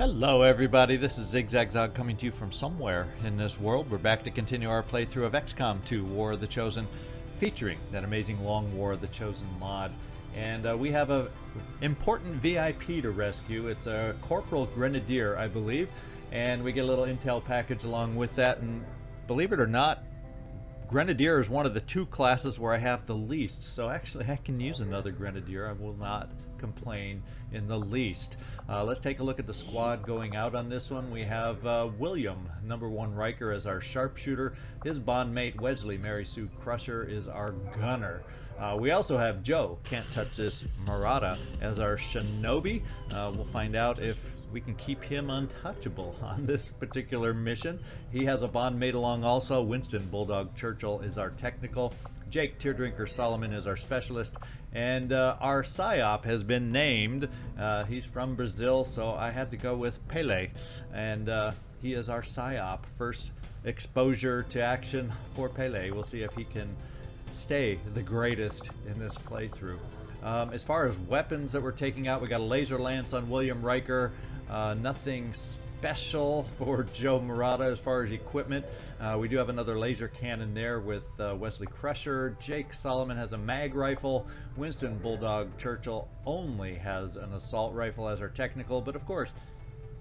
Hello everybody, this is ZigZagZog coming to you from somewhere in this world. We're back to continue our playthrough of XCom 2, War of the Chosen, featuring that amazing Long War of the Chosen mod. And we have a important VIP to rescue. It's a Corporal Grenadier, I believe, and we get a little intel package along with that. And believe it or not, Grenadier is one of the two classes where I have the least, so actually I can use another Grenadier. I will not complain in the least. Let's take a look at the squad going out on this one. We have William, #1 Riker, as our sharpshooter. His bondmate Wesley, Mary Sue Crusher, is our gunner. We also have Joe, can't touch this, Marotta, as our shinobi. We'll find out if we can keep him untouchable on this particular mission. He has a bondmate along also. Winston, Bulldog, Churchill is our technical. Jake, Teardrinker, Solomon is our specialist. And our PSYOP has been named. He's from Brazil, so I had to go with Pele. And he is our PSYOP. First exposure to action for Pele. We'll see if he can stay the greatest in this playthrough. As far as weapons that we're taking out, we got a laser lance on William Riker. Nothing special for Joe Marotta as far as equipment. We do have another laser cannon there with Wesley Crusher. Jake Solomon has a mag rifle. Winston, Bulldog, Churchill only has an assault rifle as our technical, but of course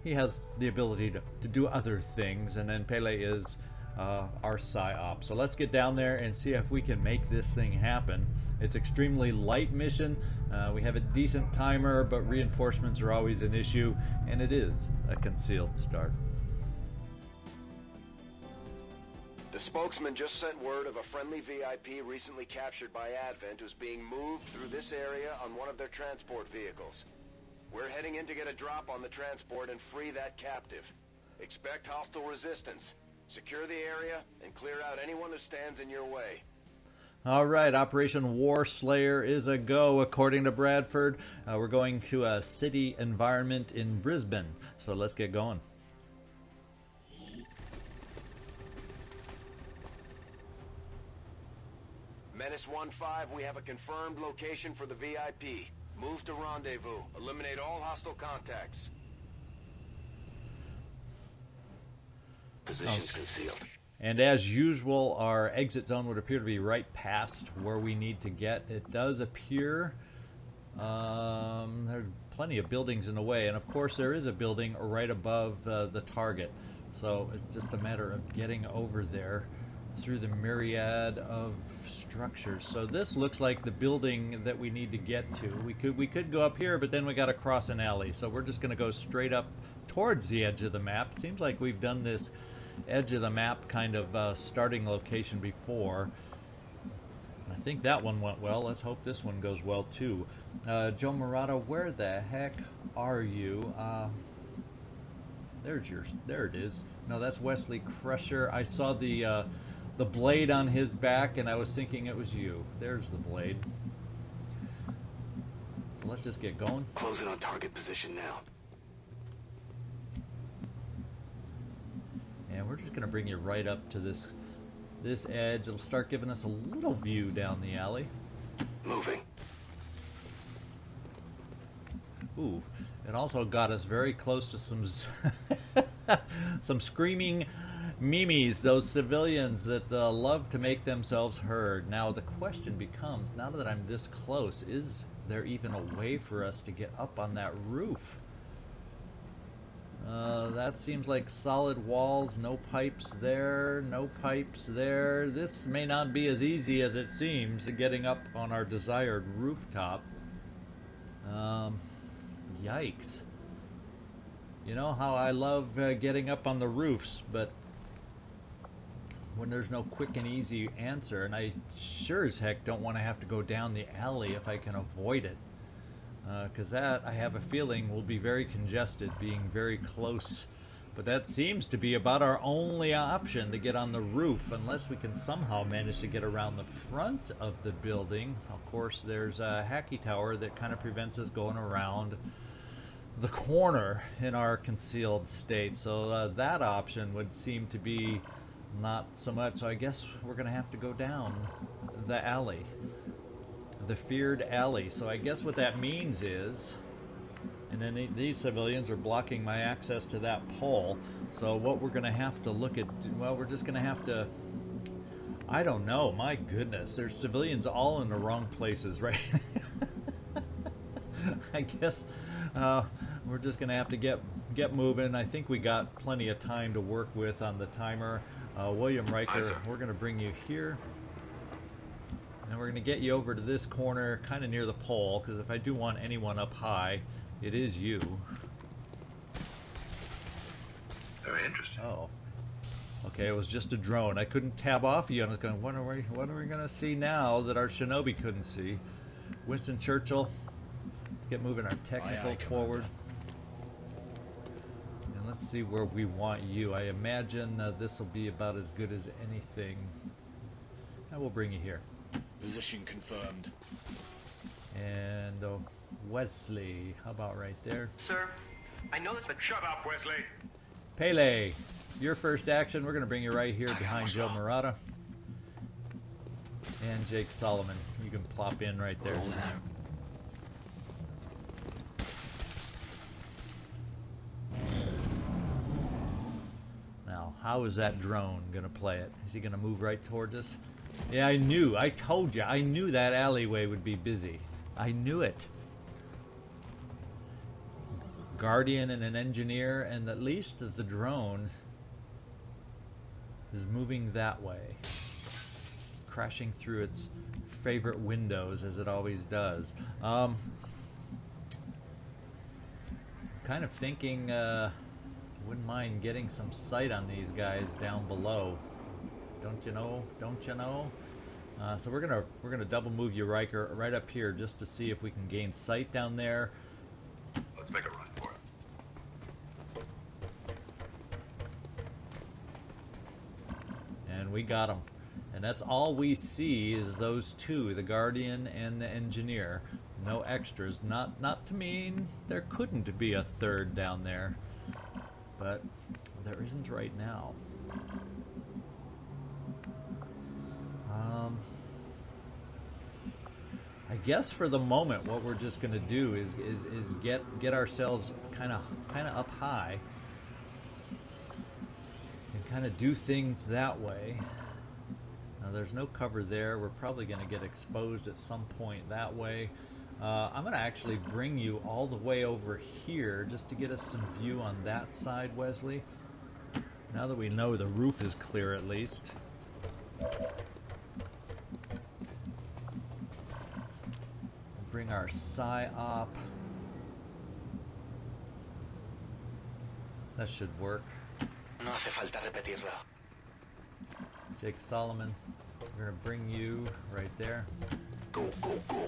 he has the ability to do other things. And then Pele is our PSYOP. So let's get down there and see if we can make this thing happen. It's extremely light mission. We have a decent timer, but reinforcements are always an issue, and it is a concealed start. The spokesman just sent word of a friendly VIP recently captured by Advent who's being moved through this area on one of their transport vehicles. We're heading in to get a drop on the transport and free that captive. Expect hostile resistance. Secure the area and clear out anyone who stands in your way. All right, Operation War Slayer is a go, according to Bradford. We're going to a city environment in Brisbane, so let's get going. Menace 1-5, we have a confirmed location for the VIP. Move to rendezvous. Eliminate all hostile contacts. Positions concealed. And as usual, our exit zone would appear to be right past where we need to get. It does appear there are plenty of buildings in the way, and of course there is a building right above the target. So it's just a matter of getting over there through the myriad of structures. So this looks like the building that we need to get to. We could go up here, but then we got to cross an alley. So we're just going to go straight up towards the edge of the map. Seems like we've done this edge of the map kind of starting location before. I think that one went well. Let's hope this one goes well too. Joe Marotta, where the heck are you? There it is. No, that's Wesley Crusher. I saw the blade on his back, and I was thinking it was you. There's the blade. So let's just get going. Closing on target position now. And we're just going to bring you right up to this edge. It'll start giving us a little view down the alley. Moving. Ooh, it also got us very close to some some screaming memes, those civilians that love to make themselves heard. Now the question becomes, now that I'm this close, is there even a way for us to get up on that roof? That seems like solid walls, no pipes there, no pipes there. This may not be as easy as it seems, getting up on our desired rooftop. Yikes. You know how I love getting up on the roofs, but when there's no quick and easy answer, and I sure as heck don't want to have to go down the alley if I can avoid it. Because that, I have a feeling, will be very congested, being very close. But that seems to be about our only option to get on the roof, unless we can somehow manage to get around the front of the building. Of course, there's a hacky tower that kind of prevents us going around the corner in our concealed state. So that option would seem to be not so much. So I guess we're going to have to go down the alley. The feared alley. So I guess what that means is, And then these civilians are blocking my access to that pole. So what we're going to have to look at, well, we're just going to have to, I don't know, my goodness, there's civilians all in the wrong places, right? I guess we're just going to have to get moving. I think we got plenty of time to work with on the timer. William Riker, we're going to bring you here. And we're going to get you over to this corner, kind of near the pole, because if I do want anyone up high, it is you. Very interesting. Oh. Okay, it was just a drone. I couldn't tab off you. I was going, what are we going to see now that our shinobi couldn't see? Winston Churchill. Let's get moving our technical forward. And let's see where we want you. I imagine this will be about as good as anything. I will bring you here. Position confirmed. And Wesley, how about right there? Sir, I know this, but Shut up, Wesley. Pele, your first action. We're going to bring you right here behind Joe Marotta. And Jake Solomon. You can plop in right there. Now, how is that drone going to play it? Is he going to move right towards us? Yeah, I told you, I knew that alleyway would be busy. I knew it. Guardian and an engineer, and at least the drone is moving that way. Crashing through its favorite windows, as it always does. Kind of thinking, wouldn't mind getting some sight on these guys down below. Don't you know? Don't you know? So we're gonna double move you, Riker, right up here just to see if we can gain sight down there. Let's make a run for it. And we got them. And that's all we see is those two, the Guardian and the Engineer. No extras. Not to mean there couldn't be a third down there, but there isn't right now. I guess for the moment, what we're just going to do is get ourselves kind of up high and kind of do things that way. Now, there's no cover there. We're probably going to get exposed at some point that way. I'm going to actually bring you all the way over here just to get us some view on that side, Wesley. Now that we know the roof is clear, at least. Bring our PSI-op. That should work. No hace falta repetirlo. Jake Solomon, we're gonna bring you right there. Go, go, go.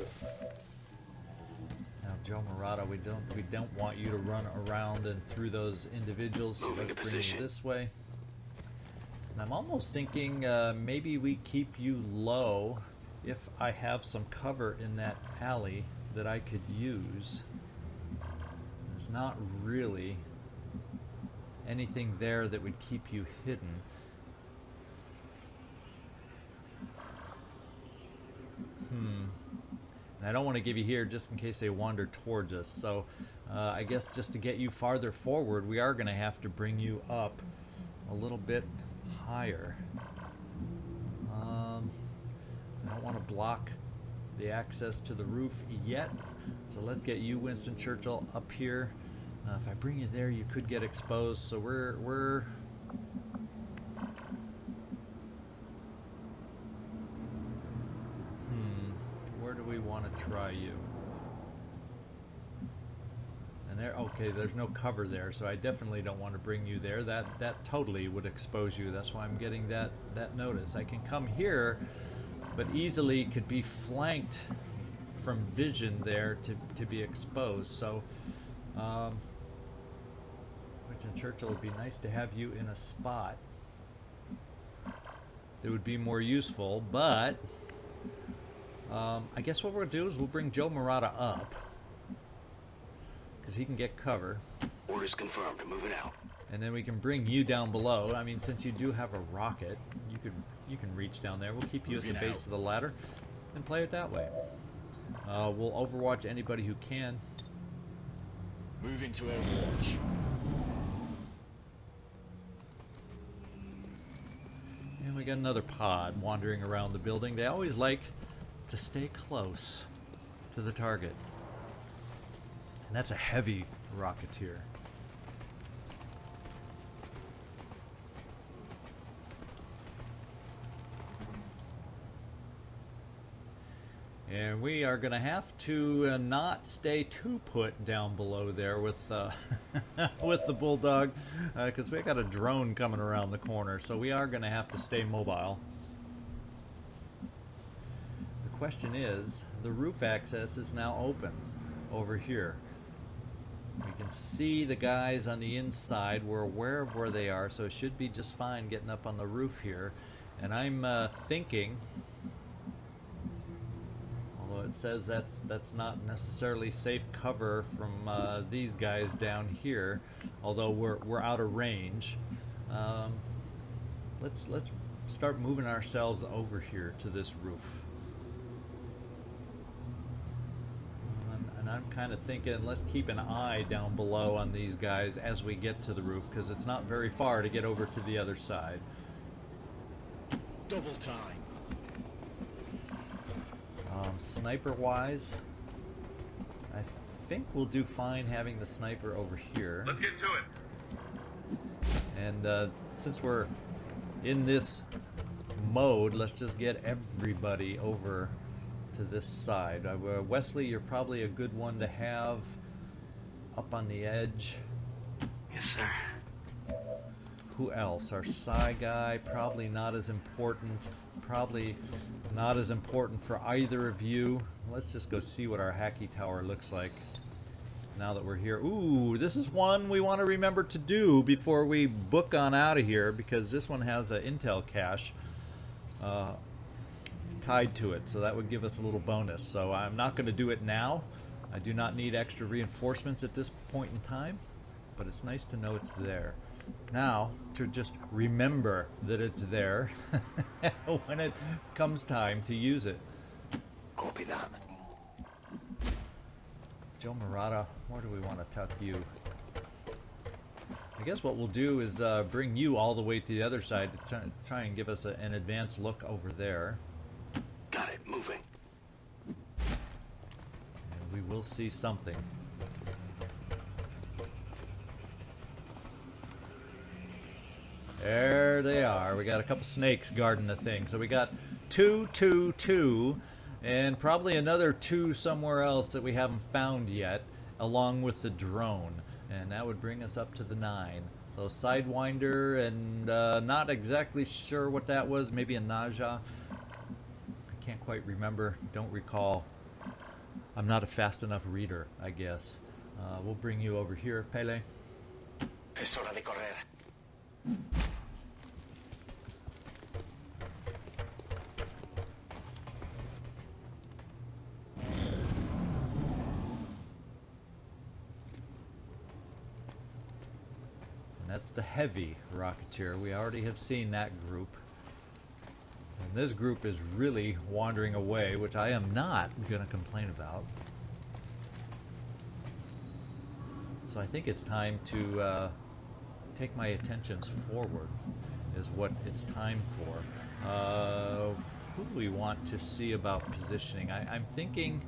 Now, Joe Marotta, we don't want you to run around and through those individuals. So let's bring you this way. And I'm almost thinking maybe we keep you low if I have some cover in that alley that I could use. There's not really anything there that would keep you hidden. And I don't want to give you here just in case they wander towards us. So I guess just to get you farther forward, we are going to have to bring you up a little bit higher. I don't want to block the access to the roof yet, so let's get you, Winston Churchill, up here. If I bring you there, you could get exposed, so we're where do we want to try you? And there, okay, there's no cover there, so I definitely don't want to bring you there. That totally would expose you. That's why I'm getting that notice. I can come here, but easily could be flanked from vision there to be exposed. So, Winston Churchill, would be nice to have you in a spot that would be more useful, but I guess what we're going to do is we'll bring Joe Marotta up, because he can get cover. Orders confirmed. Moving out. And then we can bring you down below. I mean, since you do have a rocket, you can reach down there. We'll keep you at the base of the ladder and play it that way. We'll overwatch anybody who can. Moving to Overwatch. And we got another pod wandering around the building. They always like to stay close to the target. And that's a heavy rocketeer. And we are going to have to not stay too put down below there with with the Bulldog, because we got a drone coming around the corner, so we are going to have to stay mobile. The question is, the roof access is now open over here. We can see the guys on the inside. We're aware of where they are, so it should be just fine getting up on the roof here. And I'm thinking, although it says that's not necessarily safe cover from these guys down here, although we're out of range. Let's start moving ourselves over here to this roof. And I'm kind of thinking, let's keep an eye down below on these guys as we get to the roof, because it's not very far to get over to the other side. Double time. Sniper wise, I think we'll do fine having the sniper over here. Let's get to it. And since we're in this mode, let's just get everybody over to this side. Wesley, you're probably a good one to have up on the edge. Yes, sir. Who else? Our Psi guy, probably not as important. Probably not as important for either of you. Let's just go see what our hacky tower looks like now that we're here. Ooh, this is one we want to remember to do before we book on out of here, because this one has an intel cache tied to it, so that would give us a little bonus. So I'm not going to do it now. I do not need extra reinforcements at this point in time, but it's nice to know it's there. Now, to just remember that it's there when it comes time to use it. Copy that. Joe Marotta, where do we want to tuck you? I guess what we'll do is bring you all the way to the other side to try and give us an advanced look over there. Got it. Moving. And we will see something. There they are. We got a couple snakes guarding the thing. So we got 2, 2, 2, and probably another 2 somewhere else that we haven't found yet, along with the drone. And that would bring us up to the 9. So Sidewinder, and not exactly sure what that was. Maybe a Naja. I can't quite remember. Don't recall. I'm not a fast enough reader, I guess. We'll bring you over here, Pele. Es hora de correr. And that's the heavy rocketeer. We already have seen that group. And this group is really wandering away, which I am not going to complain about. So I think it's time to take my attentions forward, is what it's time for. Who do we want to see about positioning? I'm thinking...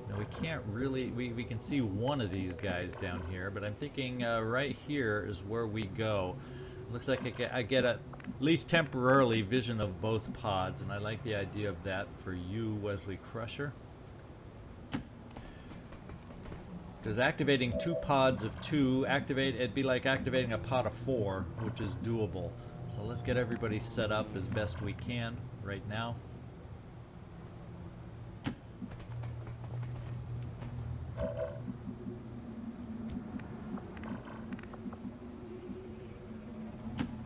No, we can't really... We can see one of these guys down here, but I'm thinking right here is where we go. Looks like I get at least temporarily vision of both pods, and I like the idea of that for you, Wesley Crusher. Because activating 2 pods of 2, it'd be like activating a pod of 4, which is doable. So let's get everybody set up as best we can right now.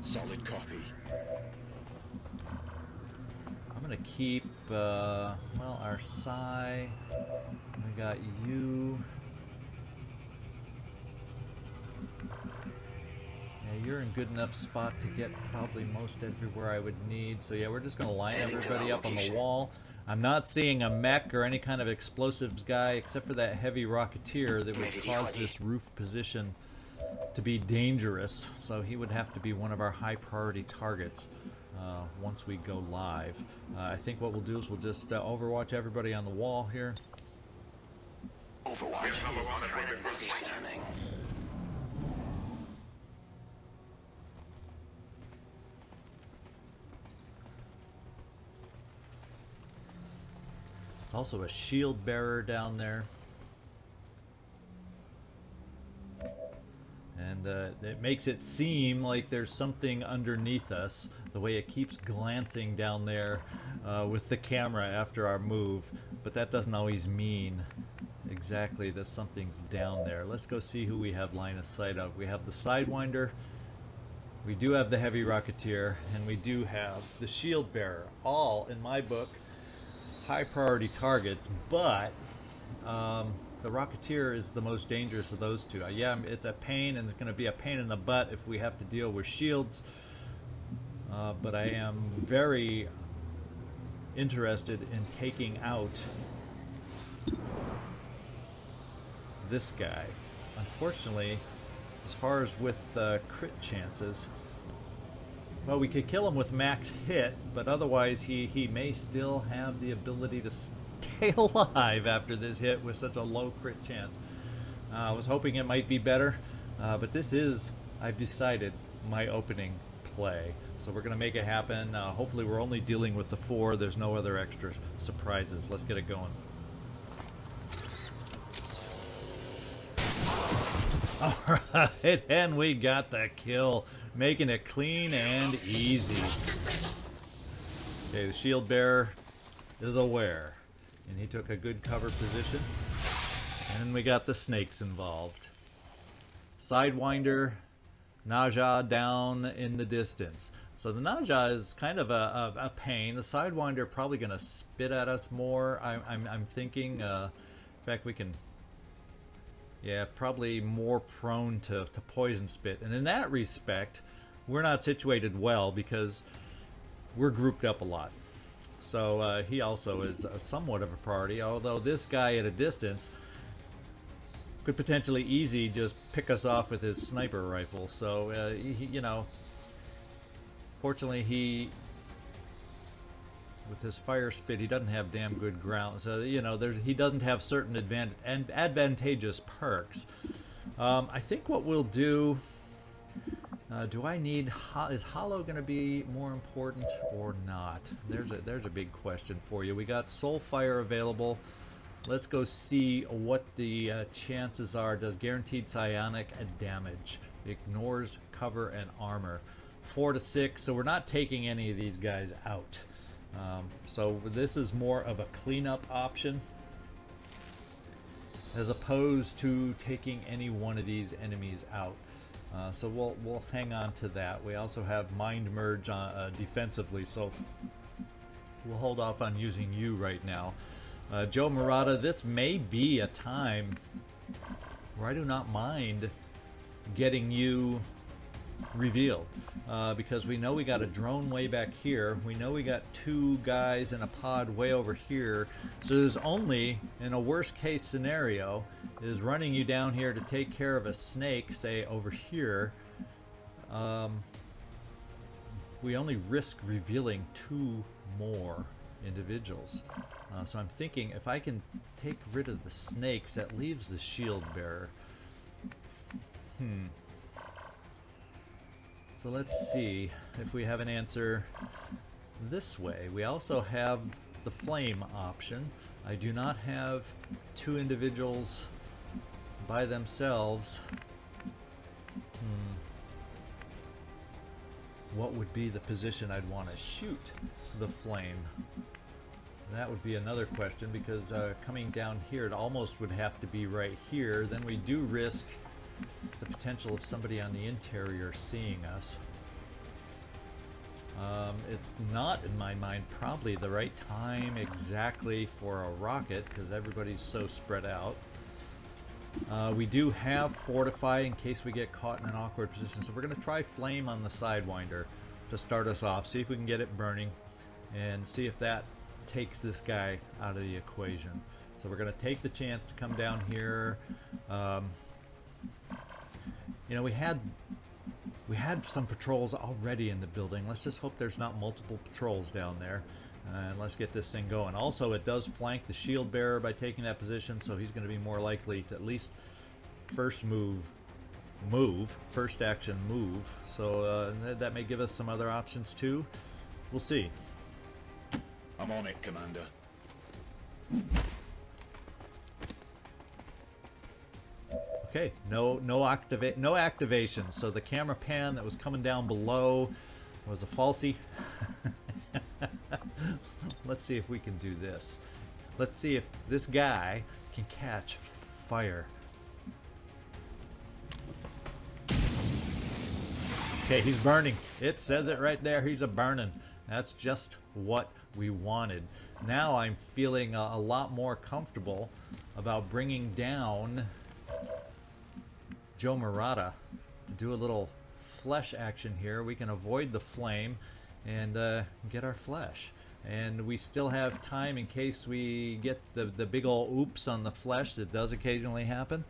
Solid copy. I'm going to keep, well, our Psi. We got you. Yeah, you're in good enough spot to get probably most everywhere I would need. So yeah, we're just going to line everybody up on the wall. I'm not seeing a mech or any kind of explosives guy except for that heavy rocketeer that would cause this roof position to be dangerous. So he would have to be one of our high priority targets once we go live. I think what we'll do is we'll just overwatch everybody on the wall here. Overwatch. Scanning. There's also a shield bearer down there. And it makes it seem like there's something underneath us, the way it keeps glancing down there with the camera after our move. But that doesn't always mean exactly that something's down there. Let's go see who we have line of sight of. We have the Sidewinder, we do have the Heavy Rocketeer, and we do have the Shield Bearer. All, in my book, high priority targets, but the Rocketeer is the most dangerous of those two. Yeah, it's a pain, and it's going to be a pain in the butt if we have to deal with shields. But I am very interested in taking out this guy. Unfortunately, as far as with crit chances, well, we could kill him with max hit, but otherwise he may still have the ability to stay alive after this hit with such a low crit chance. I was hoping it might be better, but this is, I've decided, my opening play. So we're going to make it happen. Hopefully we're only dealing with the 4. There's no other extra surprises. Let's get it going. Alright, and we got the kill, making it clean and easy. Okay, the shield bearer is aware, and he took a good cover position. And we got the snakes involved. Sidewinder, Naja down in the distance. So the Naja is kind of a pain. The Sidewinder probably going to spit at us more. I'm thinking. In fact, we can. Yeah, probably more prone to poison spit. And in that respect, we're not situated well because we're grouped up a lot. So he also is somewhat of a priority, although this guy at a distance could potentially easy just pick us off with his sniper rifle. So, you know, fortunately with his fire spit, he doesn't have damn good ground. So, you know, he doesn't have certain advantageous perks. I think what we'll do, do I need, is Hollow going to be more important or not? There's a big question for you. We got Soulfire available. Let's go see what the chances are. Does guaranteed psionic damage. Ignores cover and armor. 4 to 6, so we're not taking any of these guys out. So this is more of a cleanup option as opposed to taking any one of these enemies out. So we'll hang on to that. We also have Mind Merge defensively, so we'll hold off on using you right now. Joe Marotta, this may be a time where I do not mind getting you revealed, because we know we got a drone way back here. We know we got 2 guys in a pod way over here. So there's only, in a worst case scenario, is running you down here to take care of a snake, say over here. We only risk revealing 2 more individuals. So I'm thinking if I can take rid of the snakes, that leaves the shield bearer. So let's see if we have an answer this way. We also have the flame option. I do not have 2 individuals by themselves. What would be the position I'd want to shoot the flame? That would be another question, because coming down here, it almost would have to be right here. Then we do risk the potential of somebody on the interior seeing us. It's not, in my mind, probably the right time exactly for a rocket, because everybody's so spread out. We do have Fortify in case we get caught in an awkward position, so we're going to try Flame on the Sidewinder to start us off, see if we can get it burning, and see if that takes this guy out of the equation. So we're going to take the chance to come down here. You know, we had some patrols already in the building. Let's just hope there's not multiple patrols down there. And let's get this thing going. Also, it does flank the shield bearer by taking that position, so he's going to be more likely to at least first first action move. So that may give us some other options too. We'll see. I'm on it, Commander. Okay, no activation. So the camera pan that was coming down below was a falsie. Let's see if we can do this. Let's see if this guy can catch fire. Okay, he's burning. It says it right there. He's a burning. That's just what we wanted. Now I'm feeling a lot more comfortable about bringing down Joe Marotta to do a little flesh action here. We can avoid the flame and get our flesh. And we still have time in case we get the big ol' oops on the flesh that does occasionally happen.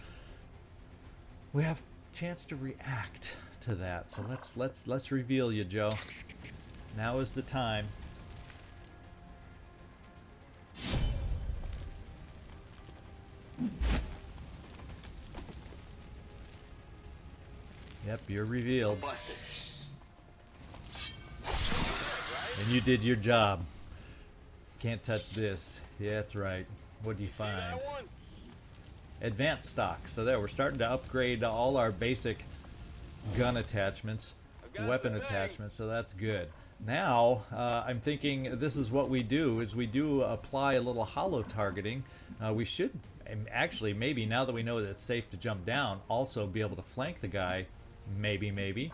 We have a chance to react to that. So let's reveal you, Joe. Now is the time. Yep, you're revealed. And you did your job. Can't touch this. Yeah, that's right. What do you find? Advanced stock. So there, we're starting to upgrade all our basic gun attachments, weapon attachments, so that's good. Now, I'm thinking this is what we do, is we do apply a little hollow targeting. We should actually, maybe, now that we know that it's safe to jump down, also be able to flank the guy. Maybe.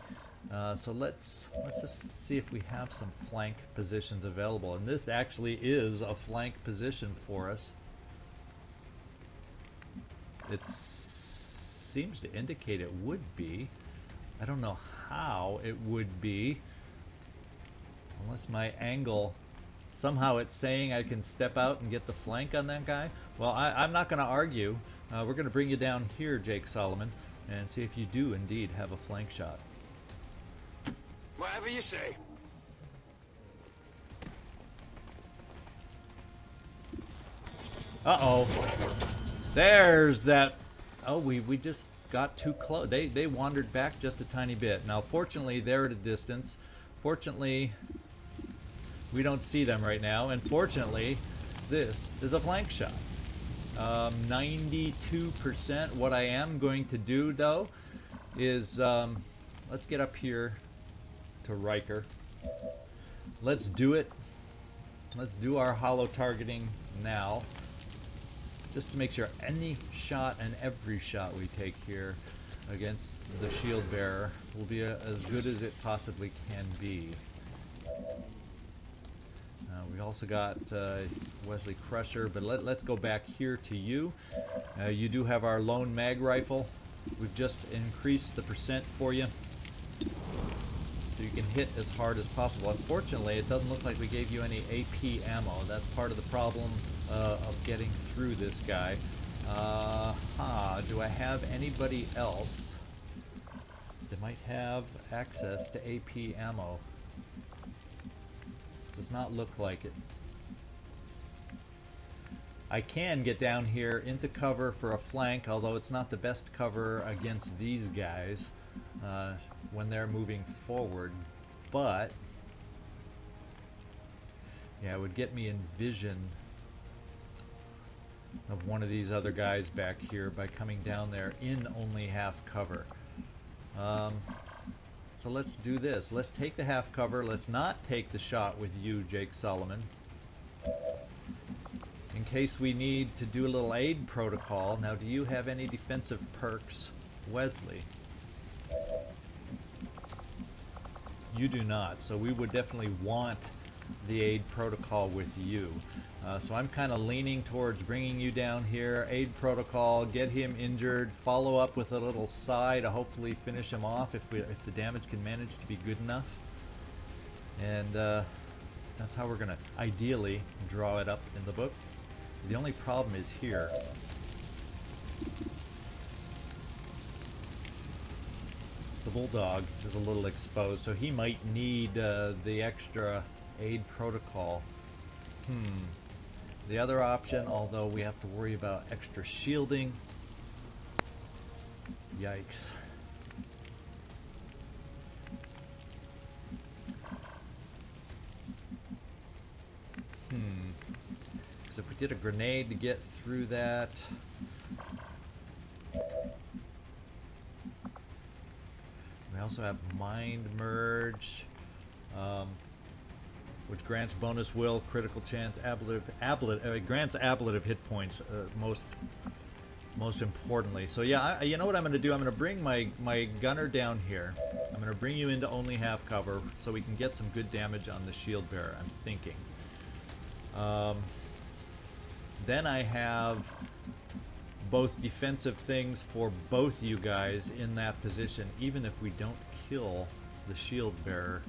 So let's just see if we have some flank positions available. And this actually is a flank position for us. It seems to indicate it would be. I don't know how it would be. Unless my angle, somehow it's saying I can step out and get the flank on that guy. Well, I'm not going to argue. We're going to bring you down here, Jake Solomon, and see if you do indeed have a flank shot. Whatever you say. Uh-oh. There's that. Oh, we just got too close. They wandered back just a tiny bit. Now, fortunately, they're at a distance. Fortunately, we don't see them right now. And fortunately, this is a flank shot. 92%. What I am going to do, though, is let's get up here to Riker. Let's do it. Let's do our hollow targeting now, just to make sure any shot and every shot we take here against the shield bearer will be as good as it possibly can be. We also got Wesley Crusher, but let's go back here to you. You do have our lone mag rifle. We've just increased the percent for you, so you can hit as hard as possible. Unfortunately, it doesn't look like we gave you any AP ammo. That's part of the problem of getting through this guy. Do I have anybody else that might have access to AP ammo? Does not look like it. I can get down here into cover for a flank, although it's not the best cover against these guys when they're moving forward, but yeah, it would get me in vision of one of these other guys back here by coming down there in only half cover. So let's do this. Let's take the half cover. Let's not take the shot with you, Jake Solomon, in case we need to do a little aid protocol. Now, do you have any defensive perks, Wesley? You do not, so we would definitely want the aid protocol with you. So I'm kind of leaning towards bringing you down here, aid protocol, get him injured, follow up with a little psi to hopefully finish him off if the damage can manage to be good enough. And That's how we're going to ideally draw it up in the book. The only problem is here. The Bulldog is a little exposed, so he might need the extra aid protocol. The other option, although we have to worry about extra shielding. Yikes. Because if we did a grenade to get through that... We also have Mind Merge, which grants bonus will, critical chance, grants ablative hit points, most importantly. So yeah, you know what I'm going to do? I'm going to bring my gunner down here. I'm going to bring you into only half cover so we can get some good damage on the shield bearer, I'm thinking. Then I have both defensive things for both you guys in that position, even if we don't kill the shield bearer.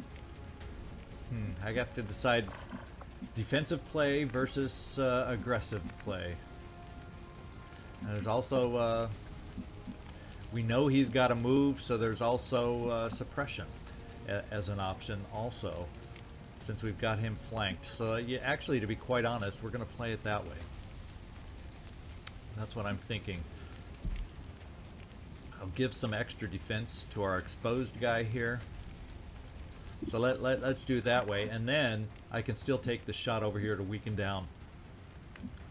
I have to decide defensive play versus aggressive play. And there's also, we know he's got to move, so there's also suppression as an option also, since we've got him flanked. So yeah, actually, to be quite honest, we're going to play it that way. That's what I'm thinking. I'll give some extra defense to our exposed guy here. So let's do it that way, and then I can still take the shot over here to weaken down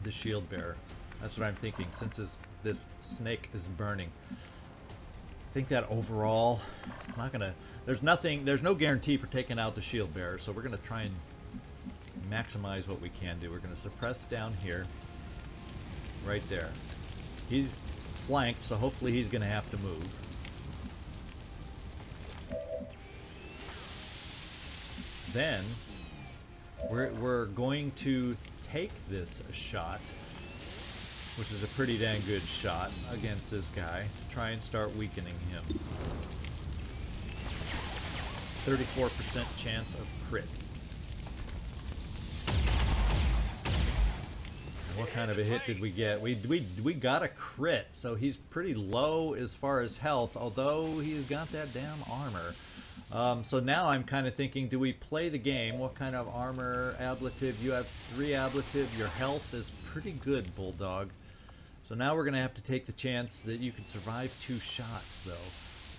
the shield bearer. That's what I'm thinking, since this snake is burning. I think that overall, it's not gonna... There's no guarantee for taking out the shield bearer, so we're gonna try and maximize what we can do. We're gonna suppress down here. Right there. He's flanked, so hopefully he's going to have to move. Then we're going to take this shot, which is a pretty dang good shot against this guy, to try and start weakening him. 34% chance of crit. What kind of a hit did we get? We got a crit, so he's pretty low as far as health, although he's got that damn armor. So now I'm kind of thinking, do we play the game? What kind of armor, ablative? You have 3 ablative. Your health is pretty good, Bulldog. So now we're going to have to take the chance that you could survive 2 shots, though.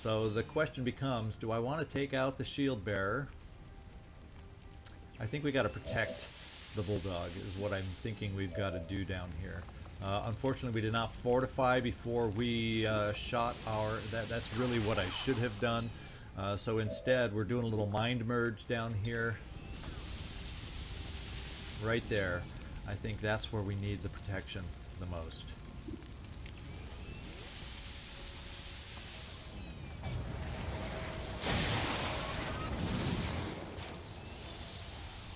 So the question becomes, do I want to take out the shield bearer? I think we got to protect the Bulldog is what I'm thinking we've got to do down here. Unfortunately, we did not fortify before we shot our... That's really what I should have done. So instead, we're doing a little mind merge down here. Right there. I think that's where we need the protection the most.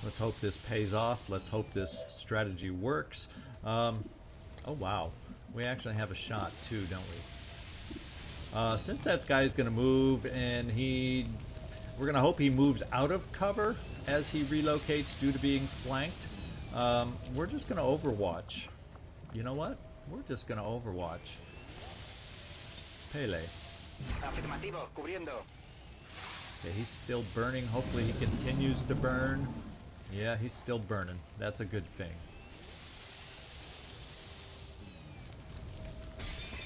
Let's hope this pays off. Let's hope this strategy works. Oh, wow. We actually have a shot, too, don't we? Since that guy's going to move, and we're going to hope he moves out of cover as he relocates due to being flanked, we're just going to overwatch. You know what? We're just going to overwatch. Pele. Okay, he's still burning. Hopefully he continues to burn. Yeah, he's still burning. That's a good thing.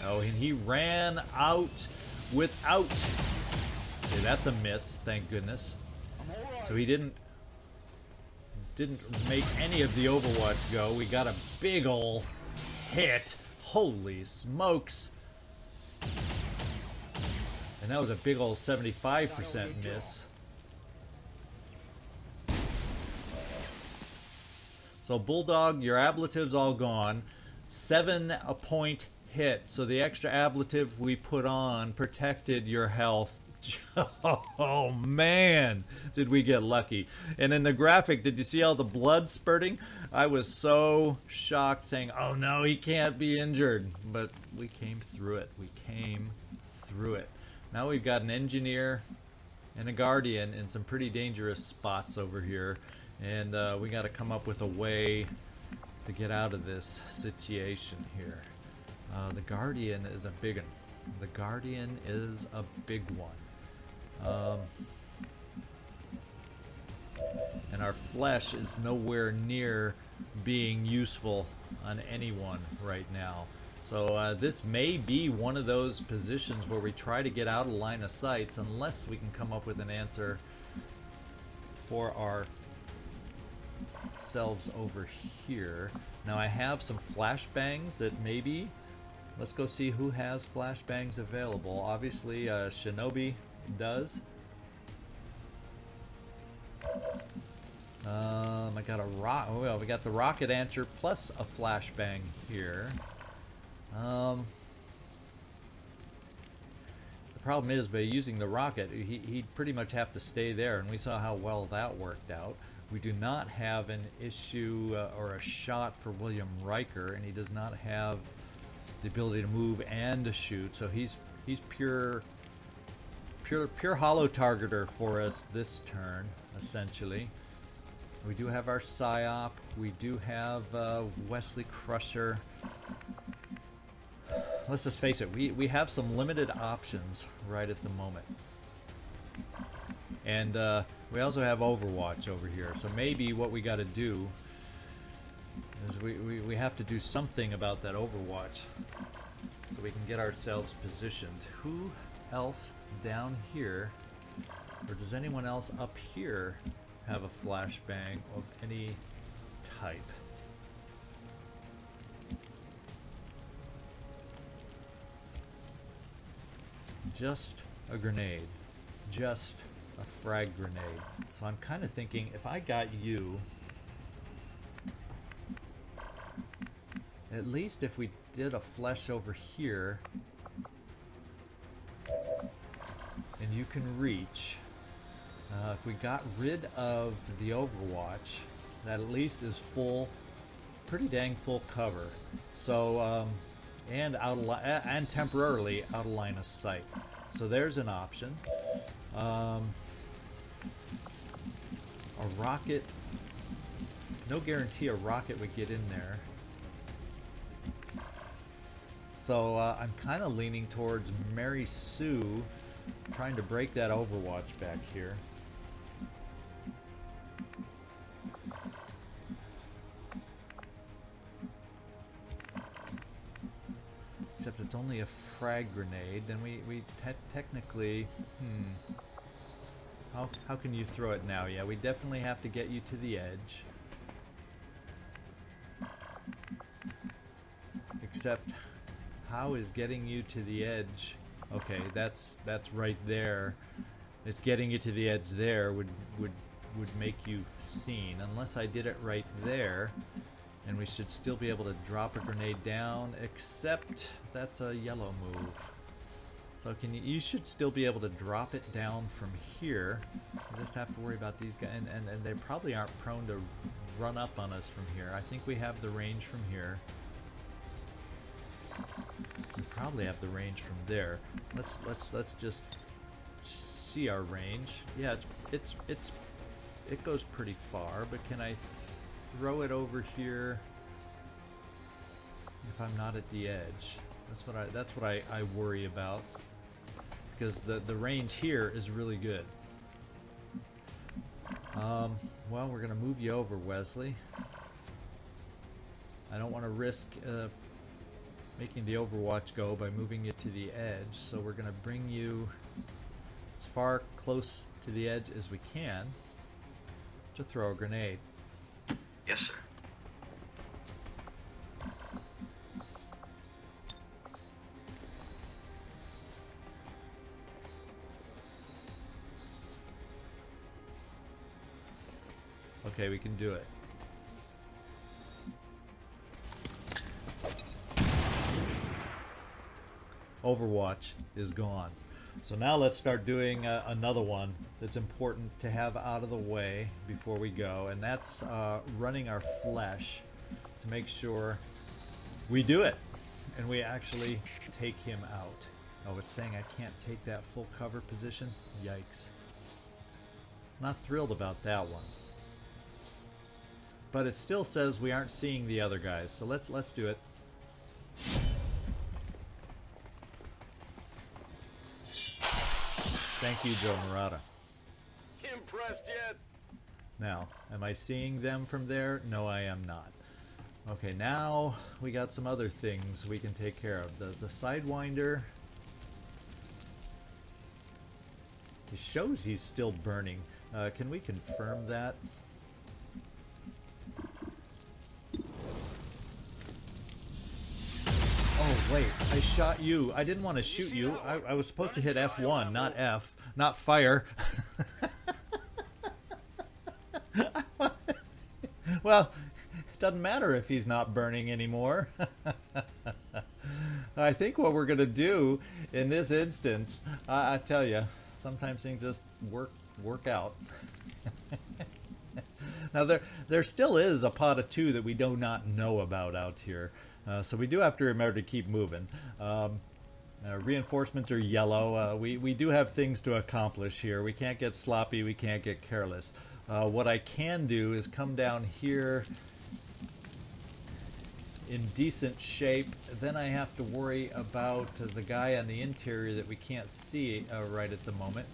Oh, and he ran out without... Okay, that's a miss, thank goodness. So he didn't make any of the Overwatch go. We got a big ol' hit. Holy smokes. And that was a big ol' 75% miss. So Bulldog, your ablative's all gone. 7-point hit. So the extra ablative we put on protected your health. Oh man, did we get lucky. And in the graphic, did you see all the blood spurting? I was so shocked, saying, oh no, he can't be injured. But we came through it. We came through it. Now we've got an engineer and a guardian in some pretty dangerous spots over here. And we got to come up with a way to get out of this situation here. The Guardian is a big one. The Guardian is a big one. And our flesh is nowhere near being useful on anyone right now. So this may be one of those positions where we try to get out of line of sights unless we can come up with an answer for ourselves over here. Now I have some flashbangs that maybe... Let's go see who has flashbangs available. Obviously, Shinobi does. I got a well, we got the rocket answer plus a flashbang here. The problem is, by using the rocket, he'd pretty much have to stay there, and we saw how well that worked out. We do not have an issue or a shot for William Riker, and he does not have the ability to move and to shoot, so he's pure hollow targeter for us this turn, essentially. We do have our PSYOP. We do have Wesley Crusher. Let's just face it, we have some limited options right at the moment. And we also have Overwatch over here, so maybe what we got to do is we have to do something about that Overwatch so we can get ourselves positioned. Who else down here, or does anyone else up here have a flashbang of any type? Just a grenade. Just a frag grenade. So I'm kind of thinking, if I got you, at least if we did a flesh over here, and you can reach, if we got rid of the Overwatch, that at least is full, pretty dang full cover. So, and and temporarily out of line of sight. So there's an option. A rocket, no guarantee a rocket would get in there. So I'm kind of leaning towards Mary Sue, trying to break that Overwatch back here. Except it's only a frag grenade, then we technically, how can you throw it now? Yeah, we definitely have to get you to the edge. Except, how is getting you to the edge? Okay, that's right there. It's getting you to the edge there would make you seen, unless I did it right there. And we should still be able to drop a grenade down, except that's a yellow move. So you should still be able to drop it down from here. You just have to worry about these guys, and they probably aren't prone to run up on us from here. I think we have the range from here. We probably have the range from there. Let's just see our range. Yeah, it goes pretty far, but can I throw it over here if I'm not at the edge? That's what I worry about, because the range here is really good. Well, we're gonna move you over, Wesley. I don't want to risk making the Overwatch go by moving you to the edge, so we're gonna bring you as far close to the edge as we can to throw a grenade. Yes, sir. Okay, we can do it. Overwatch is gone. So now let's start doing another one that's important to have out of the way before we go, and that's running our flesh to make sure we do it and we actually take him out. Oh, it's saying I can't take that full cover position? Yikes. Not thrilled about that one. but it still says we aren't seeing the other guys. So let's do it. Thank you, Joe Marotta. Impressed yet? Now, am I seeing them from there? No, I am not. Okay, now we got some other things we can take care of. The Sidewinder. It shows he's still burning. Can we confirm that? Oh, wait. I shot you. I didn't want to shoot you. I was supposed to hit F1, not F. Not fire. Well, it doesn't matter if he's not burning anymore. I think what we're going to do in this instance, I tell you, sometimes things just work out. Now, there still is a pot of two that we do not know about out here. So we do have to remember to keep moving. Reinforcements are yellow. We do have things to accomplish here. We can't get sloppy. We can't get careless. What I can do is come down here in decent shape. Then I have to worry about the guy on the interior that we can't see right at the moment.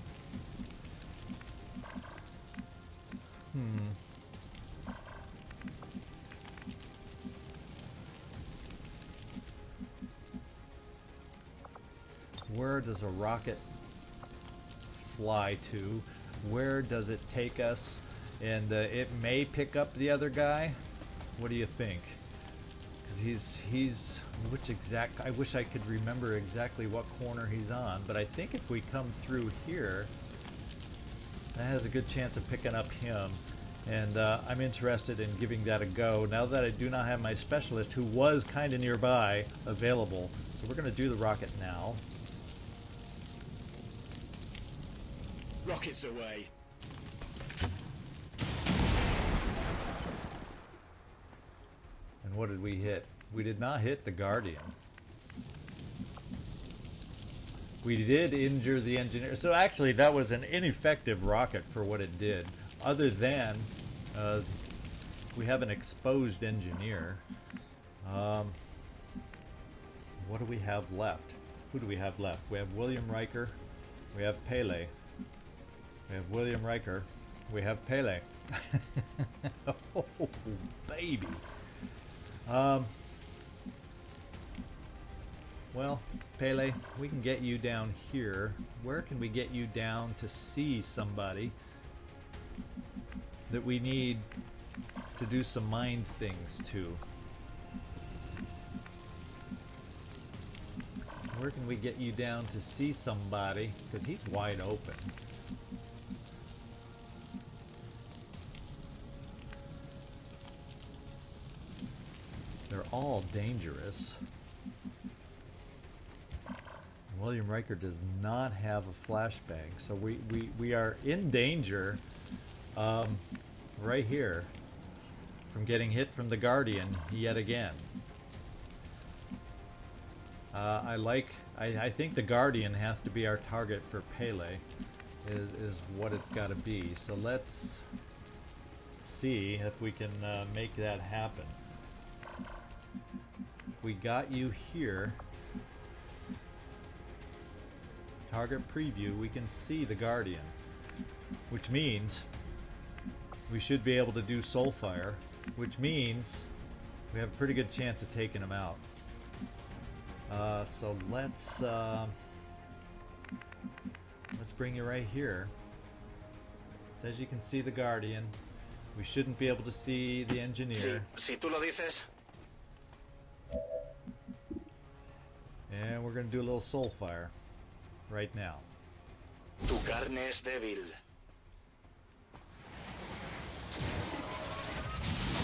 Where does a rocket fly to? Where does it take us? And it may pick up the other guy. What do you think? Because he's which exact? I wish I could remember exactly what corner he's on. But I think if we come through here, that has a good chance of picking up him. And I'm interested in giving that a go now that I do not have my specialist, who was kind of nearby, available. So we're going to do the rocket now. Rockets away. And what did we hit? We did not hit the Guardian. We did injure the engineer. So actually that was an ineffective rocket for what it did. Other than we have an exposed engineer. What do we have left? Who do we have left? We have William Riker. We have Pele. We have William Riker. We have Pele. Oh, baby. Well, Pele, we can get you down here. Where can we get you down to see somebody that we need to do some mind things to? Where can we get you down to see somebody? Because he's wide open. They're all dangerous. William Riker does not have a flashbang, so we are in danger right here from getting hit from the Guardian yet again. I think the Guardian has to be our target for Pele, is what it's got to be. So let's see if we can make that happen. If we got you here, target preview, we can see the Guardian, which means we should be able to do Soulfire, which means we have a pretty good chance of taking him out. So let's bring you right here. It says you can see the Guardian. We shouldn't be able to see the engineer. Si tú lo dices. And we're going to do a little Soulfire right now. Tu carne es débil.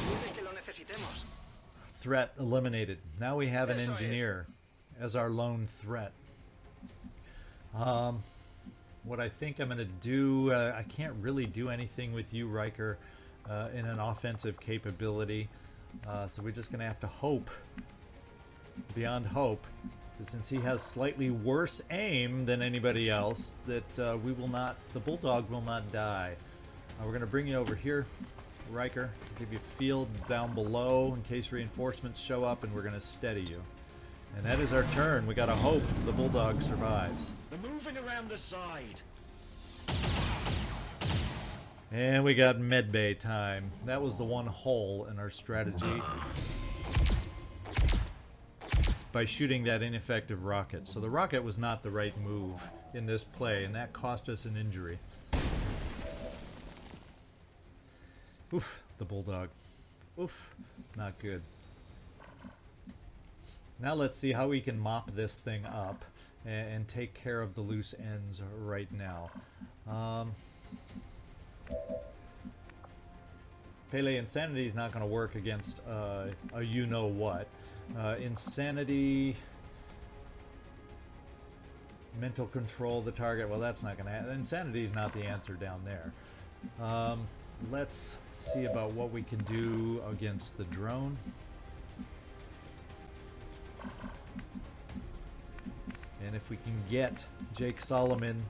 Puede que lo necesitemos. Threat eliminated. Now we have an engineer as our lone threat. What I think I'm going to do, I can't really do anything with you, Riker, in an offensive capability. So we're just going to have to hope, beyond hope, that since he has slightly worse aim than anybody else, that the Bulldog will not die. We're going to bring you over here Riker. Give you field down below in case reinforcements show up, and we're going to steady you. And that is our turn. We got to hope the Bulldog survives. They're moving around the side. And we got medbay time. That was the one hole in our strategy. By shooting that ineffective rocket. So the rocket was not the right move in this play, and that cost us an injury. Oof, the Bulldog. Oof, not good. Now let's see how we can mop this thing up and take care of the loose ends right now. Pele Insanity is not going to work against a you-know-what. Insanity... Mental control the target. Well, that's not going to happen. Insanity is not the answer down there. Let's see about what we can do against the drone. And if we can get Jake Solomon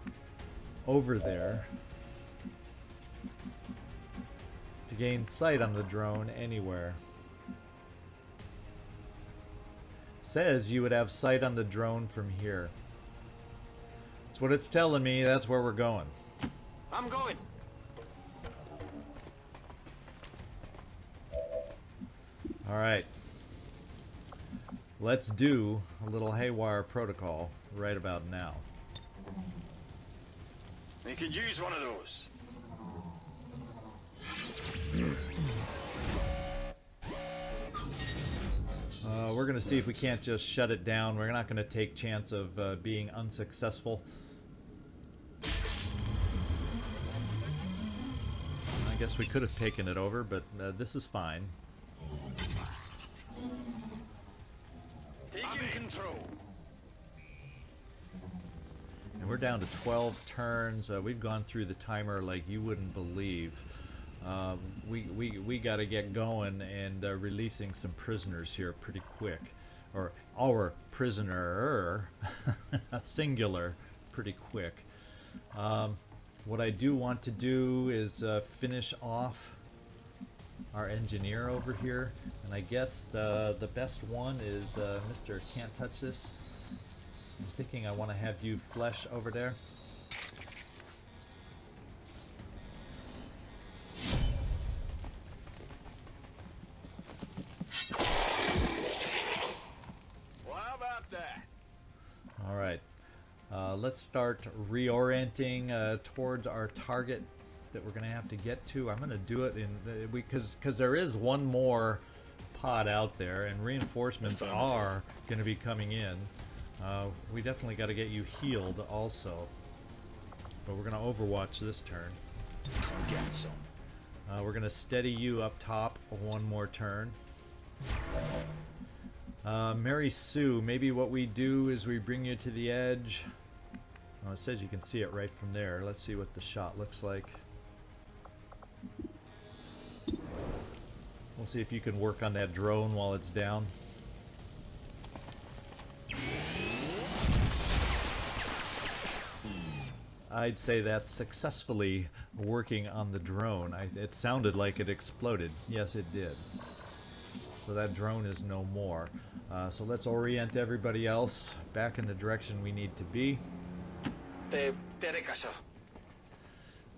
over there to gain sight on the drone anywhere. Says you would have sight on the drone from here. That's what it's telling me. That's where we're going. I'm going. All right. Let's do a little haywire protocol right about now. You could use one of those. We're going to see if we can't just shut it down. We're not going to take chance of being unsuccessful. I guess we could have taken it over, but this is fine. Taking control. And we're down to 12 turns. We've gone through the timer like you wouldn't believe. We got to get going and releasing some prisoners here pretty quick. Or our prisoner, singular, pretty quick. What I do want to do is finish off our engineer over here. And I guess the best one is Mr. Can't Touch This. I'm thinking I want to have you Flesh over there. Well, how about that? All right. Let's start reorienting towards our target that we're going to have to get to. I'm going to do it in because there is one more pod out there, and reinforcements are going to be coming in. We definitely got to get you healed also, but we're going to overwatch this turn. Get some. We're going to steady you up top one more turn. Mary Sue, maybe what we do is we bring you to the edge. Oh, it says you can see it right from there. Let's see what the shot looks like. We'll see if you can work on that drone while it's down. I'd say that's successfully working on the drone. It sounded like it exploded. Yes, it did. So that drone is no more. So let's orient everybody else back in the direction we need to be.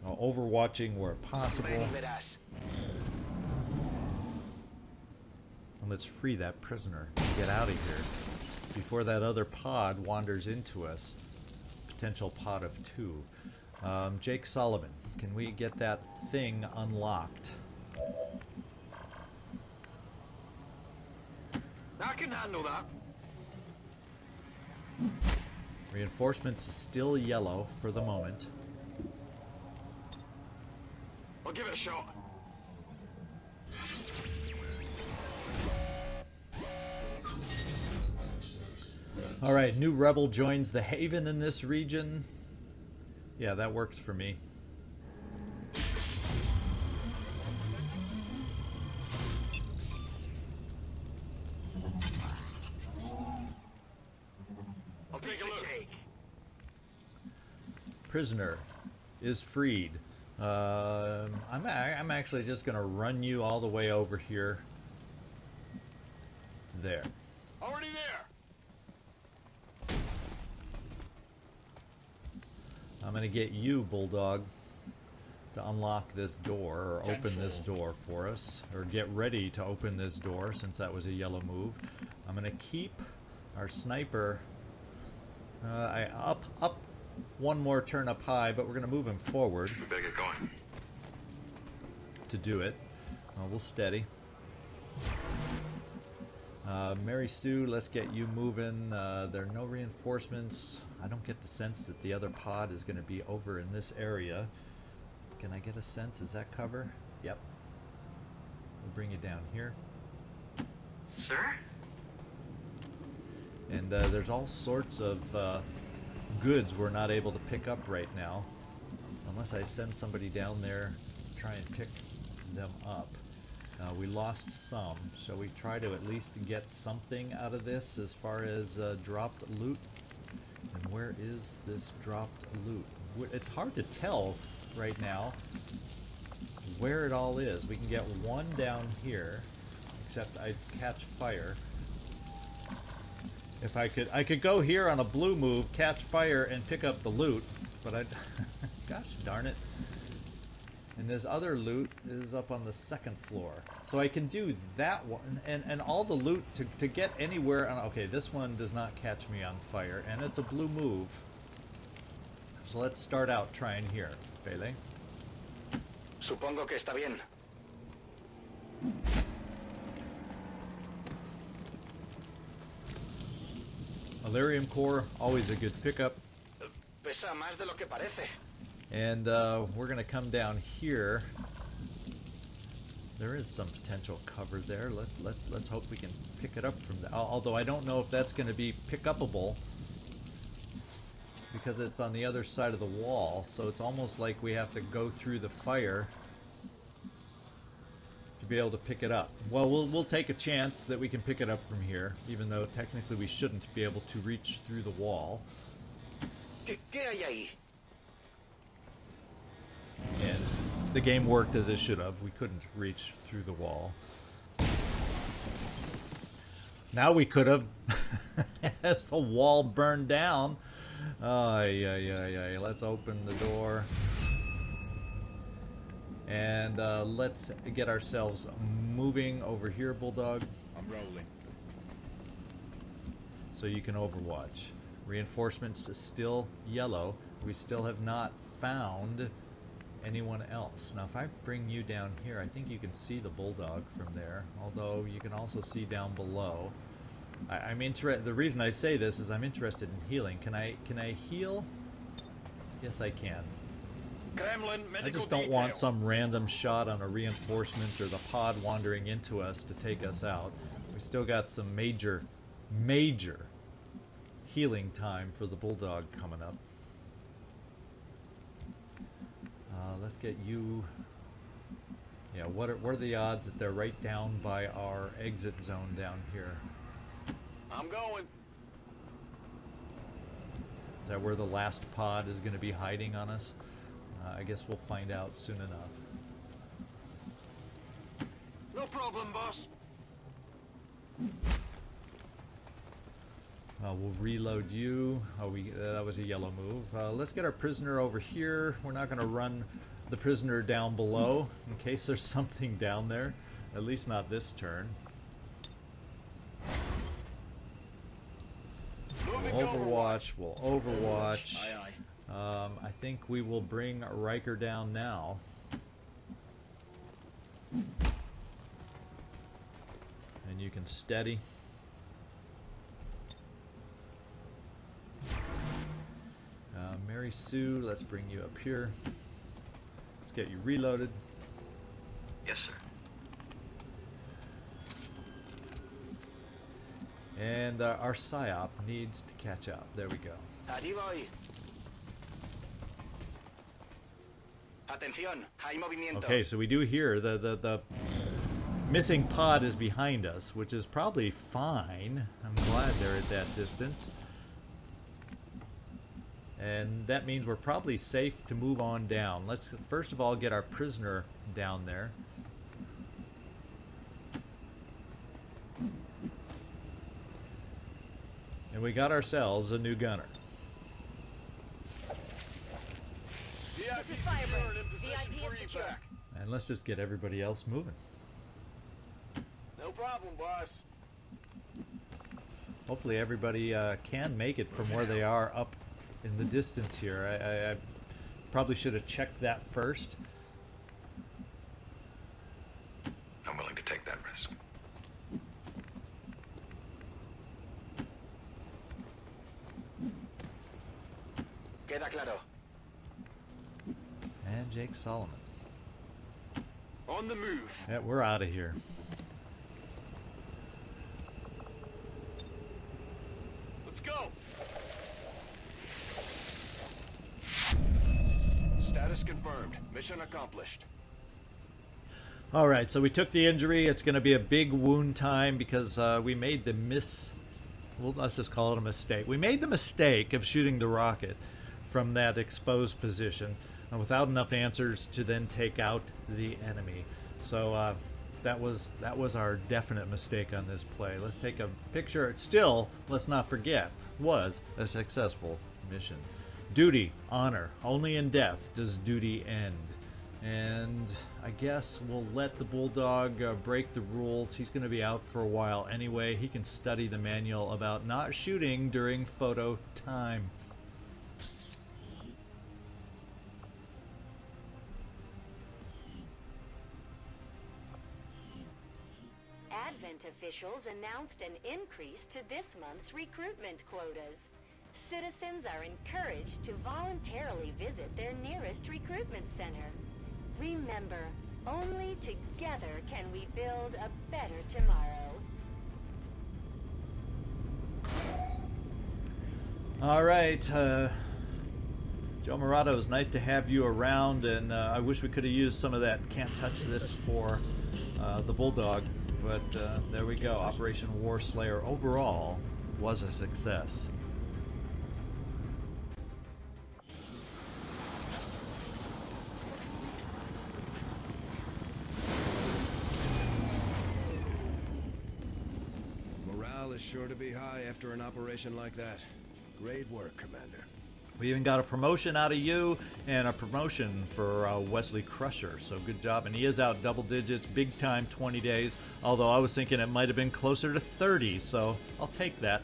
Overwatching where possible. And let's free that prisoner. Get out of here before that other pod wanders into us. Potential pod of 2. Jake Solomon, can we get that thing unlocked? I can handle that. Reinforcements is still yellow for the moment. I'll give it a shot. All right, new rebel joins the Haven in this region. Yeah, that worked for me. I'll take a look. Prisoner is freed. I'm actually just going to run you all the way over here. There. Already there. I'm going to get you, Bulldog, to unlock this door, or open this door for us, or get ready to open this door, since that was a yellow move. I'm going to keep our sniper up one more turn up high, but we're going to move him forward. We better get going. To do it. We'll steady. Mary Sue, let's get you moving. There are no reinforcements. I don't get the sense that the other pod is going to be over in this area. Can I get a sense? Is that cover? Yep. We'll bring you down here. Sir? And there's all sorts of goods we're not able to pick up right now. Unless I send somebody down there to try and pick them up. We lost some. Shall we try to at least get something out of this as far as dropped loot? And where is this dropped loot? It's hard to tell right now where it all is. We can get one down here, except I'd catch fire. If I could go here on a blue move, catch fire, and pick up the loot, but I'd gosh darn it. And this other loot is up on the second floor. So I can do that one, and all the loot to get anywhere on, okay, this one does not catch me on fire, and it's a blue move. So let's start out trying here, Pele. Supongo que está bien. Illyrium core, always a good pickup. Pesa más de lo que parece. And we're going to come down here. There is some potential cover there. Let's hope we can pick it up from there. Although I don't know if that's going to be pick-upable, because it's on the other side of the wall. So it's almost like we have to go through the fire to be able to pick it up. Well, we'll take a chance that we can pick it up from here, even though technically we shouldn't be able to reach through the wall. ¿Qué hay ahí? And the game worked as it should have. We couldn't reach through the wall. Now we could have, as the wall burned down. Let's open the door. And let's get ourselves moving over here, Bulldog. I'm rolling. So you can overwatch. Reinforcements is still yellow. We still have not found anyone else. Now if I bring you down here, I think you can see the Bulldog from there, although you can also see down below. I'm interested. The reason I say this is I'm interested in healing. Can I heal? Yes, I can. Kremlin, I medical just don't detail. want some random shot on a reinforcement or the pod wandering into us to take us out. We still got some major healing time for the Bulldog coming up. Let's get you. Yeah, what are the odds that they're right down by our exit zone down here? I'm going. Is that where the last pod is going to be hiding on us? I guess we'll find out soon enough. No problem, boss. We'll reload you. Oh, that was a yellow move. Let's get our prisoner over here. We're not going to run the prisoner down below in case there's something down there. At least not this turn. We'll overwatch. We'll overwatch. Aye, aye. I think we will bring Riker down now. And you can steady. Mary Sue, let's bring you up here. Let's get you reloaded. Yes, sir. And our PSYOP needs to catch up. There we go. Allí voy. Atención, hay movimiento. Okay, so we do hear the missing pod is behind us, which is probably fine. I'm glad they're at that distance. And that means we're probably safe to move on down. Let's first of all get our prisoner down there. And we got ourselves a new gunner. VIP This is Firebird. secured in position VIP for is secure. evac. And let's just get everybody else moving. No problem, boss. Hopefully everybody can make it from where they are up in the distance here. I probably should have checked that first. I'm willing to take that risk. Queda claro. And Jake Solomon. On the move. Yeah, we're out of here. Let's go. Status confirmed. Mission accomplished. All right, so we took the injury. It's going to be a big wound time because we made the well, let's just call it a mistake. We made the mistake of shooting the rocket from that exposed position without enough answers to then take out the enemy. So that was our definite mistake on this play. Let's take a picture. It still, let's not forget, was a successful mission. Duty, honor. Only in death does duty end. And I guess we'll let the Bulldog break the rules. He's going to be out for a while anyway. He can study the manual about not shooting during photo time. Advent officials announced an increase to this month's recruitment quotas. Citizens are encouraged to voluntarily visit their nearest recruitment center. Remember, only together can we build a better tomorrow. All right, Joe Marotta, it was nice to have you around, and I wish we could have used some of that can't touch this for the Bulldog, but there we go. Operation War Slayer overall was a success. Morale is sure to be high after an operation like that. Great work, Commander. We even got a promotion out of you and a promotion for Wesley Crusher, so good job. And he is out double digits, big time, 20 days, although I was thinking it might have been closer to 30, so I'll take that.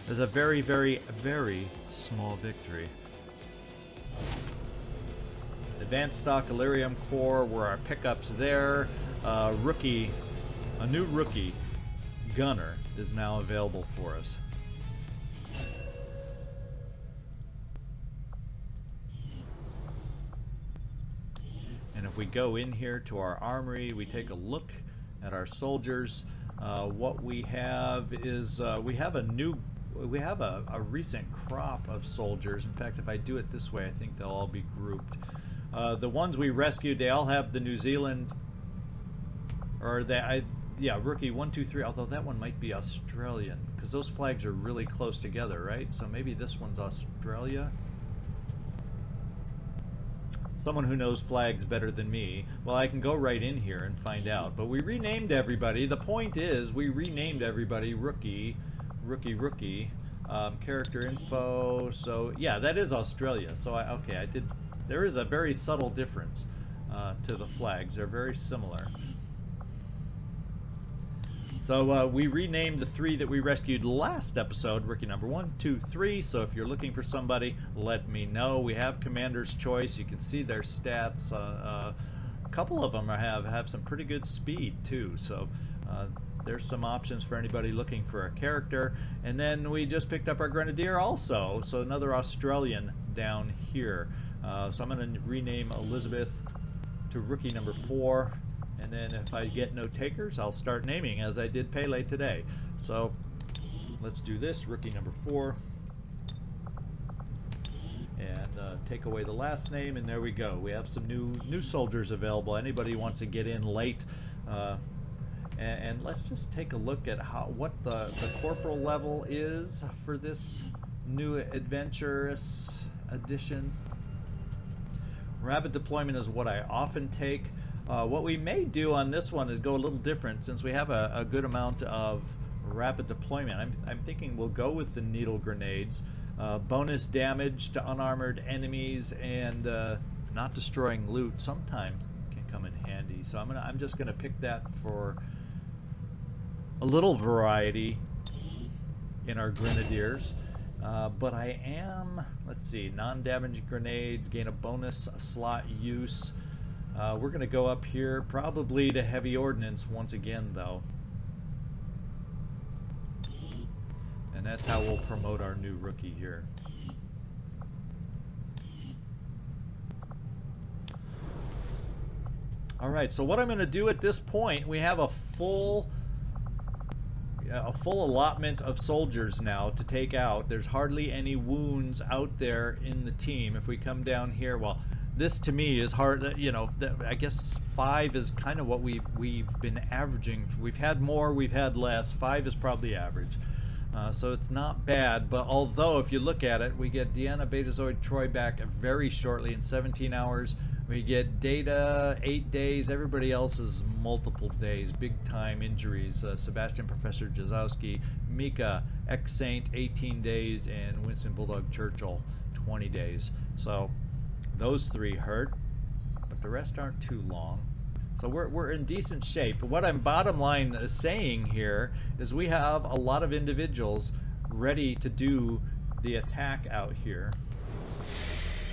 It's a very, very, very small victory. Advanced Stock Illyrium Core were our pickups there. A new rookie gunner is now available for us. And if we go in here to our armory, we take a look at our soldiers. What we have is we have a recent crop of soldiers. In fact, if I do it this way, I think they'll all be grouped. The ones we rescued, they all have the New Zealand, or rookie 1, 2, 3. Although that one might be Australian because those flags are really close together, right? So maybe this one's Australia. Someone who knows flags better than me. Well, I can go right in here and find out. But we renamed everybody. The point is, we renamed everybody rookie, character info. So yeah, that is Australia. So I did. There is a very subtle difference to the flags. They're very similar. So we renamed the 3 that we rescued last episode, rookie number 1, 2, 3. So if you're looking for somebody, let me know. We have Commander's Choice. You can see their stats. A couple of them have some pretty good speed too. So there's some options for anybody looking for a character. And then we just picked up our Grenadier also. So another Australian down here. So I'm going to rename Elizabeth to rookie number 4. And then if I get no takers, I'll start naming as I did Pele today. So let's do this, rookie number 4. And take away the last name, and there we go. We have some new soldiers available. Anybody who wants to get in late. And let's just take a look at what the corporal level is for this new adventurous edition. Rapid deployment is what I often take. What we may do on this one is go a little different, since we have a good amount of rapid deployment. I'm thinking we'll go with the needle grenades. Bonus damage to unarmored enemies, and not destroying loot sometimes can come in handy. So I'm just gonna pick that for a little variety in our grenadiers. But I am, let's see, non-damaging grenades, gain a bonus slot use. We're going to go up here, probably to heavy ordnance once again, though. And that's how we'll promote our new rookie here. Alright, so what I'm going to do at this point, we have a full allotment of soldiers now to take out. There's hardly any wounds out there in the team. If we come down here, well, this to me is hard, you know, I guess 5 is kind of what we've been averaging. We've had more, we've had less. 5 is probably average. So it's not bad, but although if you look at it, we get Deanna, Betazoid, Troy back very shortly in 17 hours. We get Data 8 days, everybody else is multiple days, big time injuries. Sebastian, Professor Jazowski, Mika, X-Saint 18 days, and Winston, Bulldog, Churchill 20 days. So those 3 hurt, but the rest aren't too long. So we're in decent shape. What I'm bottom line saying here is we have a lot of individuals ready to do the attack out here.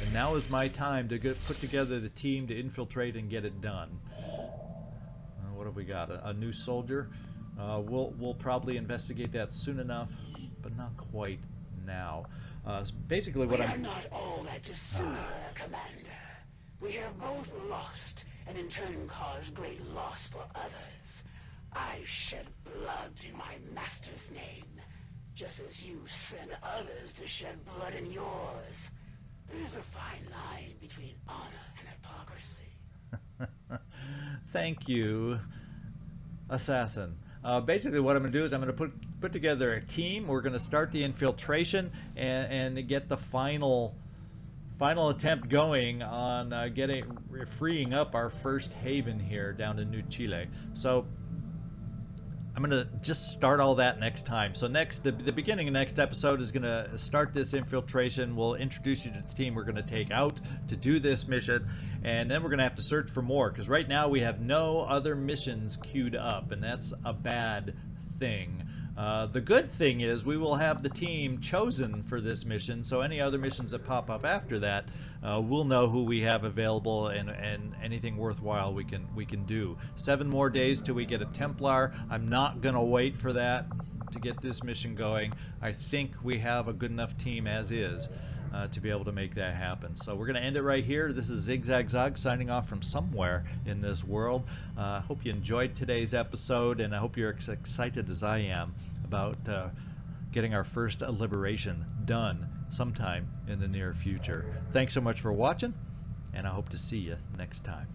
And now is my time to put together the team to infiltrate and get it done. What have we got? A new soldier? We'll probably investigate that soon enough, but not quite now. Basically what We are not all that dissimilar, Commander. We have both lost, and in turn caused great loss for others. I shed blood in my master's name, just as you send others to shed blood in yours. There's a fine line between honor and hypocrisy. Thank you, Assassin. Basically what I'm going to do is I'm going to put together a team. We're going to start the infiltration and get the final attempt going on freeing up our first haven here down in New Chile. So I'm going to just start all that next time. So the beginning of next episode is going to start this infiltration. We'll introduce you to the team we're going to take out to do this mission, and then we're going to have to search for more, because right now we have no other missions queued up, and that's a bad thing. The good thing is we will have the team chosen for this mission, so any other missions that pop up after that, we'll know who we have available, and anything worthwhile we can do. 7 more days till we get a Templar. I'm not gonna wait for that to get this mission going. I think we have a good enough team as is to be able to make that happen. So we're gonna end it right here. This is ZigZagZog signing off from somewhere in this world. I hope you enjoyed today's episode, and I hope you're as excited as I am about getting our first liberation done sometime in the near future. Thanks so much for watching, and I hope to see you next time.